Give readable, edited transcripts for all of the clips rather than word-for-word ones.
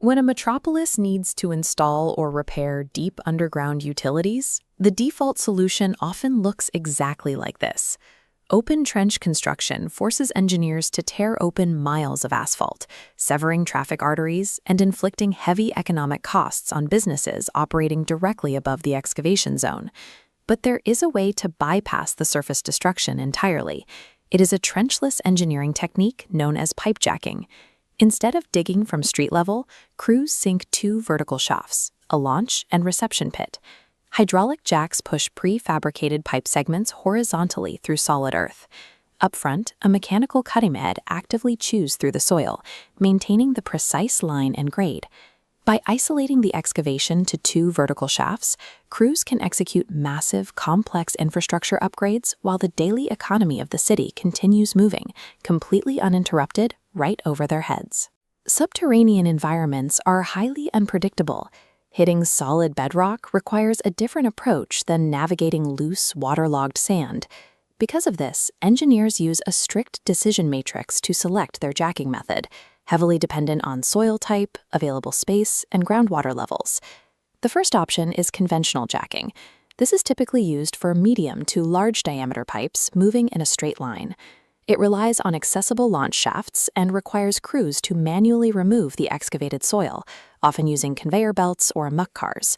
When a metropolis needs to install or repair deep underground utilities, the default solution often looks exactly like this. Open trench construction forces engineers to tear open miles of asphalt, severing traffic arteries and inflicting heavy economic costs on businesses operating directly above the excavation zone. But there is a way to bypass the surface destruction entirely. It is a trenchless engineering technique known as pipe jacking. Instead of digging from street level, crews sink two vertical shafts, a launch and reception pit. Hydraulic jacks push prefabricated pipe segments horizontally through solid earth. Up front, a mechanical cutting head actively chews through the soil, maintaining the precise line and grade. By isolating the excavation to two vertical shafts, crews can execute massive, complex infrastructure upgrades while the daily economy of the city continues moving, completely uninterrupted, right over their heads. Subterranean environments are highly unpredictable. Hitting solid bedrock requires a different approach than navigating loose, waterlogged sand. Because of this, engineers use a strict decision matrix to select their jacking method, heavily dependent on soil type, available space, and groundwater levels. The first option is conventional jacking. This is typically used for medium to large diameter pipes moving in a straight line. It relies on accessible launch shafts and requires crews to manually remove the excavated soil, often using conveyor belts or muck cars.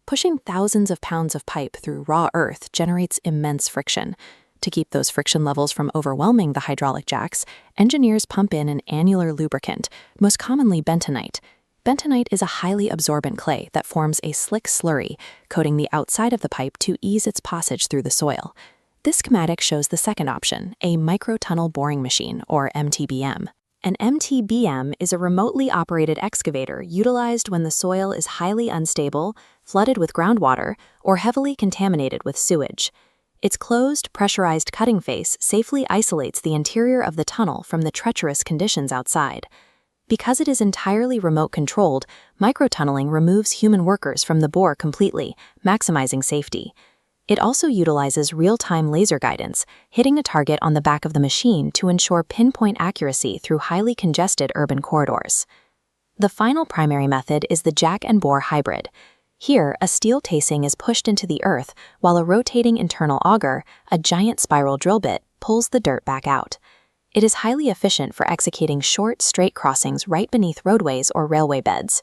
Pushing thousands of pounds of pipe through raw earth generates immense friction. To keep those friction levels from overwhelming the hydraulic jacks, engineers pump in an annular lubricant, most commonly bentonite. Bentonite is a highly absorbent clay that forms a slick slurry, coating the outside of the pipe to ease its passage through the soil. This schematic shows the second option, a microtunnel boring machine, or MTBM. An MTBM is a remotely operated excavator utilized when the soil is highly unstable, flooded with groundwater, or heavily contaminated with sewage. Its closed, pressurized cutting face safely isolates the interior of the tunnel from the treacherous conditions outside. Because it is entirely remote-controlled, microtunneling removes human workers from the bore completely, maximizing safety. It also utilizes real-time laser guidance, hitting a target on the back of the machine to ensure pinpoint accuracy through highly congested urban corridors. The final primary method is the jack and bore hybrid. Here, a steel casing is pushed into the earth while a rotating internal auger, a giant spiral drill bit, pulls the dirt back out. It is highly efficient for executing short, straight crossings right beneath roadways or railway beds.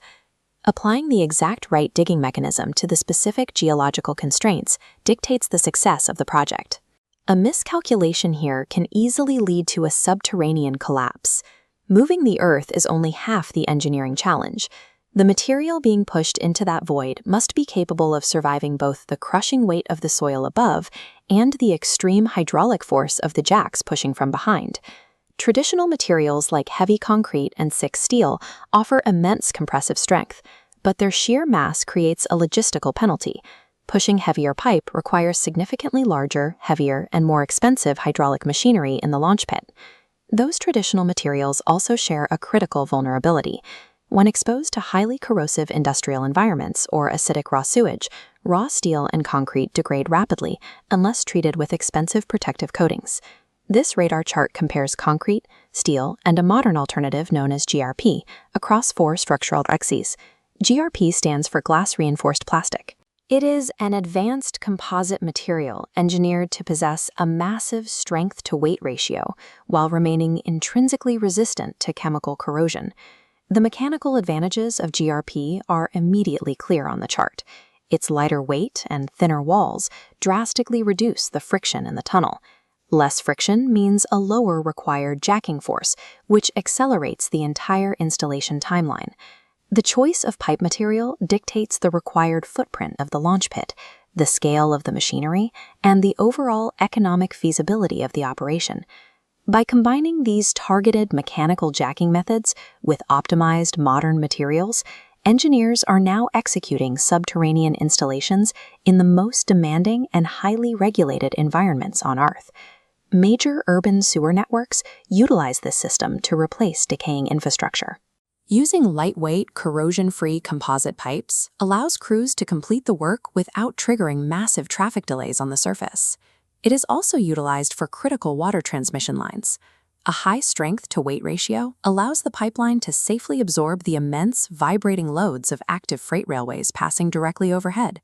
Applying the exact right digging mechanism to the specific geological constraints dictates the success of the project. A miscalculation here can easily lead to a subterranean collapse. Moving the earth is only half the engineering challenge. The material being pushed into that void must be capable of surviving both the crushing weight of the soil above and the extreme hydraulic force of the jacks pushing from behind. Traditional materials like heavy concrete and thick steel offer immense compressive strength, but their sheer mass creates a logistical penalty. Pushing heavier pipe requires significantly larger, heavier, and more expensive hydraulic machinery in the launch pit. Those traditional materials also share a critical vulnerability. When exposed to highly corrosive industrial environments or acidic raw sewage, raw steel and concrete degrade rapidly unless treated with expensive protective coatings. This radar chart compares concrete, steel, and a modern alternative known as GRP across 4 structural axes. GRP stands for glass-reinforced plastic. It is an advanced composite material engineered to possess a massive strength-to-weight ratio while remaining intrinsically resistant to chemical corrosion. The mechanical advantages of GRP are immediately clear on the chart. Its lighter weight and thinner walls drastically reduce the friction in the tunnel. Less friction means a lower required jacking force, which accelerates the entire installation timeline. The choice of pipe material dictates the required footprint of the launch pit, the scale of the machinery, and the overall economic feasibility of the operation. By combining these targeted mechanical jacking methods with optimized modern materials, engineers are now executing subterranean installations in the most demanding and highly regulated environments on Earth. Major urban sewer networks utilize this system to replace decaying infrastructure. Using lightweight, corrosion-free composite pipes allows crews to complete the work without triggering massive traffic delays on the surface. It is also utilized for critical water transmission lines. A high strength-to-weight ratio allows the pipeline to safely absorb the immense, vibrating loads of active freight railways passing directly overhead.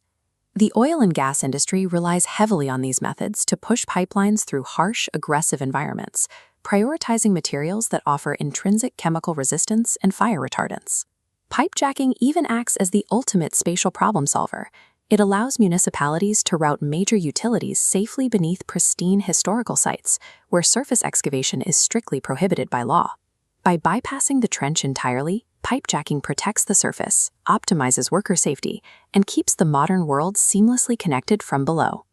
The oil and gas industry relies heavily on these methods to push pipelines through harsh, aggressive environments, prioritizing materials that offer intrinsic chemical resistance and fire retardants. Pipejacking even acts as the ultimate spatial problem solver. It allows municipalities to route major utilities safely beneath pristine historical sites, where surface excavation is strictly prohibited by law. By bypassing the trench entirely, pipejacking protects the surface, optimizes worker safety, and keeps the modern world seamlessly connected from below.